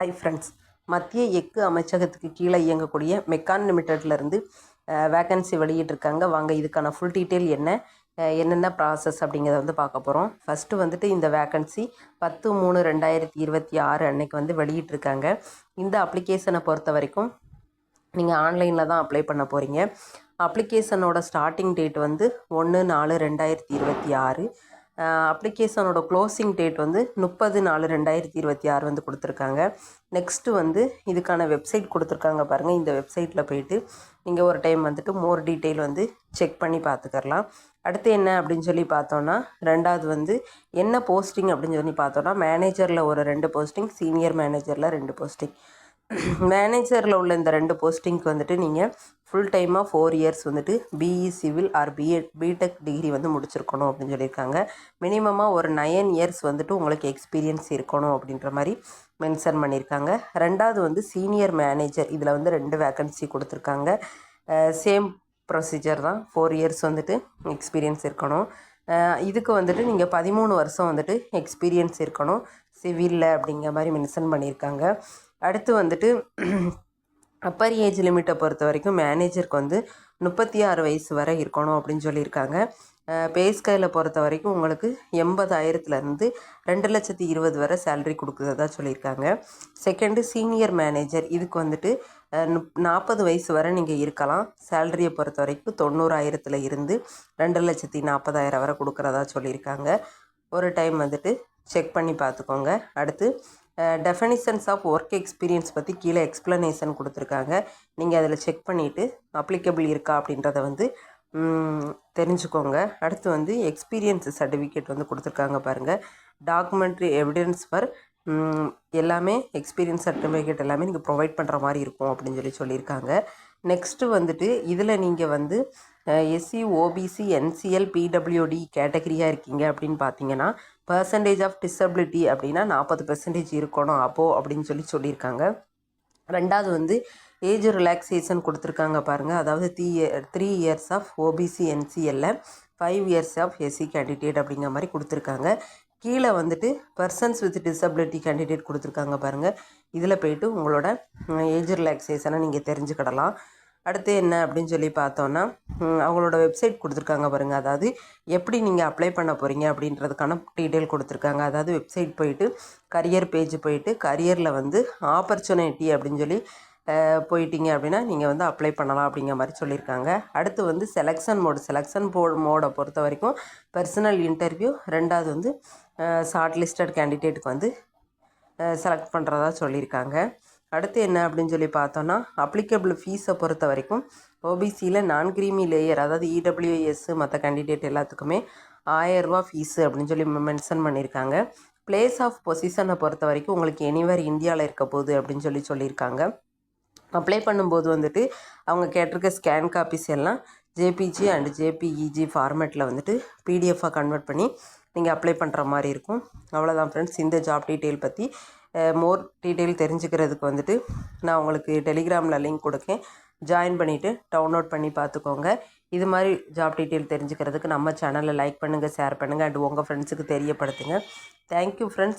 Hi friends, மத்திய எஃகு அமைச்சகத்துக்கு கீழே இயங்கக்கூடிய மெக்கான் லிமிட்டட்லேருந்து வேக்கன்சி வெளியிட்டிருக்காங்க. வாங்க இதுக்கான ஃபுல் டீட்டெயில் என்னென்ன ப்ராசஸ் அப்படிங்கிறத வந்து பார்க்க போகிறோம். ஃபஸ்ட்டு வந்துட்டு இந்த வேக்கன்சி 10/3/2026 அன்னைக்கு வந்து வெளியிட்டிருக்காங்க. இந்த அப்ளிகேஷனை பொறுத்த வரைக்கும் நீங்கள் ஆன்லைனில் தான் அப்ளை பண்ண போகிறீங்க. அப்ளிகேஷனோட ஸ்டார்டிங் டேட் வந்து 1/4/2026. அப்ளிகேஷனோட க்ளோசிங் டேட் வந்து 30/4/2026 வந்து கொடுத்துருக்காங்க. நெக்ஸ்ட்டு வந்து இதுக்கான வெப்சைட் கொடுத்துருக்காங்க பாருங்கள். இந்த வெப்சைட்டில் போயிட்டு நீங்கள் ஒரு டைம் வந்துட்டு மோர் டீட்டெயில் வந்து செக் பண்ணி பார்த்துக்கரலாம். அடுத்து என்ன அப்படின்னு சொல்லி பார்த்தோன்னா, ரெண்டாவது வந்து என்ன போஸ்டிங் அப்படின்னு சொல்லி பார்த்தோன்னா, மேனேஜரில் ஒரு 2 போஸ்டிங், சீனியர் மேனேஜரில் 2 போஸ்டிங். மேனேஜரில் உள்ள இந்த 2 போஸ்டிங்க்கு வந்துட்டு நீங்கள் ஃபுல் டைமாக 4 இயர்ஸ் வந்துட்டு BE civil or BTech degree வந்து முடிச்சிருக்கணும் அப்படின்னு சொல்லியிருக்காங்க. மினிமமாக ஒரு 9 இயர்ஸ் வந்துட்டு உங்களுக்கு எக்ஸ்பீரியன்ஸ் இருக்கணும் அப்படின்ற மாதிரி மென்ஷன் பண்ணியிருக்காங்க. ரெண்டாவது வந்து சீனியர் மேனேஜர், இதில் வந்து 2 வேக்கன்சி கொடுத்துருக்காங்க. சேம் ப்ரொசீஜர் தான், 4 இயர்ஸ் வந்துட்டு எக்ஸ்பீரியன்ஸ் இருக்கணும். இதுக்கு வந்துட்டு நீங்கள் 13 வருஷம் வந்துட்டு எக்ஸ்பீரியன்ஸ் இருக்கணும் சிவிலில் அப்படிங்கிற மாதிரி மென்ஷன் பண்ணியிருக்காங்க. அடுத்து வந்துட்டு அப்பர் ஏஜ் லிமிட்டை பொறுத்த வரைக்கும் மேனேஜருக்கு வந்து 36 வயசு வரை இருக்கணும் அப்படின்னு சொல்லியிருக்காங்க. பே ஸ்கேலை பொறுத்த வரைக்கும் உங்களுக்கு 80,000லேருந்து 2,20,000 வரை சேலரி கொடுக்குறதா சொல்லியிருக்காங்க. செகண்டு சீனியர் மேனேஜர், இதுக்கு வந்துட்டு 40 வயசு வரை நீங்கள் இருக்கலாம். சேலரியை பொறுத்த வரைக்கும் 90,000ல் இருந்து 2,40,000 வரை கொடுக்குறதா சொல்லியிருக்காங்க. ஒரு டைம் வந்துட்டு செக் பண்ணி பார்த்துக்கோங்க. அடுத்து டெஃபனிஷன்ஸ் ஆஃப் ஒர்க் எக்ஸ்பீரியன்ஸ் பற்றி கீழே எக்ஸ்ப்ளனேஷன் கொடுத்துருக்காங்க. நீங்கள் அதில் செக் பண்ணிவிட்டு அப்ளிகபிள் இருக்கா அப்படின்றத வந்து தெரிஞ்சுக்கோங்க. அடுத்து வந்து எக்ஸ்பீரியன்ஸ் சர்டிஃபிகேட் வந்து கொடுத்துருக்காங்க பாருங்கள். டாக்குமெண்ட்ரி எவிடன்ஸ் ஃபார் எல்லாமே எக்ஸ்பீரியன்ஸ் சர்டிஃபிகேட் எல்லாமே நீங்கள் ப்ரொவைட் பண்ணுற மாதிரி இருக்கும் அப்படின்னு சொல்லியிருக்காங்க. நெக்ஸ்ட்டு வந்துட்டு இதில் நீங்கள் வந்து எஸ்சி ஓபிசி என்சிஎல் பிடபிள்யூடி கேட்டகரியாக இருக்கீங்க அப்படின்னு பார்த்தீங்கன்னா பர்சன்டேஜ் ஆஃப் டிசபிலிட்டி அப்படின்னா 40% இருக்கணும் அப்படின்னு சொல்லியிருக்காங்க. ரெண்டாவது வந்து ஏஜ் ரிலாக்ஸேஷன் கொடுத்துருக்காங்க பாருங்கள். அதாவது 3 இயர்ஸ் ஆஃப் ஓபிசி என்சிஎல்ல 5 இயர்ஸ் ஆஃப் எஸ்சி கேண்டிடேட் அப்படிங்கிற மாதிரி கொடுத்துருக்காங்க. கீழே வந்துட்டு பர்சன்ஸ் வித் டிசபிலிட்டி கேண்டிடேட் கொடுத்துருக்காங்க பாருங்கள். இதில் போய்ட்டு உங்களோட ஏஜ் ரிலாக்ஸேஷனை நீங்கள் தெரிஞ்சுக்கிடலாம். அடுத்து என்ன அப்படின்னு சொல்லி பார்த்தோன்னா, அவங்களோட வெப்சைட் கொடுத்துருக்காங்க பாருங்கள். அதாவது எப்படி நீங்கள் அப்ளை பண்ண போகிறீங்க அப்படின்றதுக்கான டீட்டெயில் கொடுத்துருக்காங்க. அதாவது வெப்சைட் போயிட்டு கரியர் பேஜ் போயிட்டு கரியரில் வந்து ஆப்பர்ச்சுனிட்டி அப்படின்னு சொல்லி போயிட்டீங்க அப்படின்னா நீங்கள் வந்து அப்ளை பண்ணலாம் அப்படிங்கிற மாதிரி சொல்லியிருக்காங்க. அடுத்து வந்து செலெக்ஷன் மோடை பொறுத்த வரைக்கும் பர்சனல் இன்டர்வியூ, ரெண்டாவது வந்து ஷார்ட் லிஸ்டட் கேண்டிடேட்டுக்கு வந்து செலக்ட் பண்ணுறதா சொல்லியிருக்காங்க. அடுத்து என்ன அப்படின்னு சொல்லி பார்த்தோன்னா, அப்ளிகபிள் ஃபீஸை பொறுத்த வரைக்கும் ஓபிசியில் நான் கிரீமி லேயர், அதாவது இடபிள்யூஎஸ் மற்ற கேண்டிடேட் எல்லாத்துக்குமே 1000 ரூபா ஃபீஸு அப்படின்னு சொல்லி மென்ஷன் பண்ணியிருக்காங்க. பிளேஸ் ஆஃப் பொசிஷனை பொறுத்த வரைக்கும் உங்களுக்கு எனிவேர் இந்தியாவில் இருக்க போகுது அப்படின்னு சொல்லியிருக்காங்க. அப்ளை பண்ணும்போது வந்துட்டு அவங்க கேட்டிருக்க ஸ்கேன் காப்பீஸ் எல்லாம் ஜேபிஜி அண்ட் ஜேபிஇஜி ஃபார்மேட்டில் வந்துட்டு பிடிஎஃபாக கன்வெர்ட் பண்ணி நீங்கள் அப்ளை பண்ணுற மாதிரி இருக்கும். அவ்வளோதான் ஃப்ரெண்ட்ஸ். இந்த ஜாப் டீட்டெயில் பற்றி மோர் டீட்டெயில் தெரிஞ்சுக்கிறதுக்கு வந்துட்டு நான் உங்களுக்கு டெலிகிராமில் லிங்க் கொடுக்கேன். ஜாயின் பண்ணிவிட்டு டவுன்லோட் பண்ணி பார்த்துக்கோங்க. இது மாதிரி ஜாப் டீட்டெயில் தெரிஞ்சுக்கிறதுக்கு நம்ம சேனலை லைக் பண்ணுங்கள், ஷேர் பண்ணுங்கள் அண்ட் உங்கள் ஃப்ரெண்ட்ஸுக்கு தெரியப்படுத்துங்க. Thank you friends.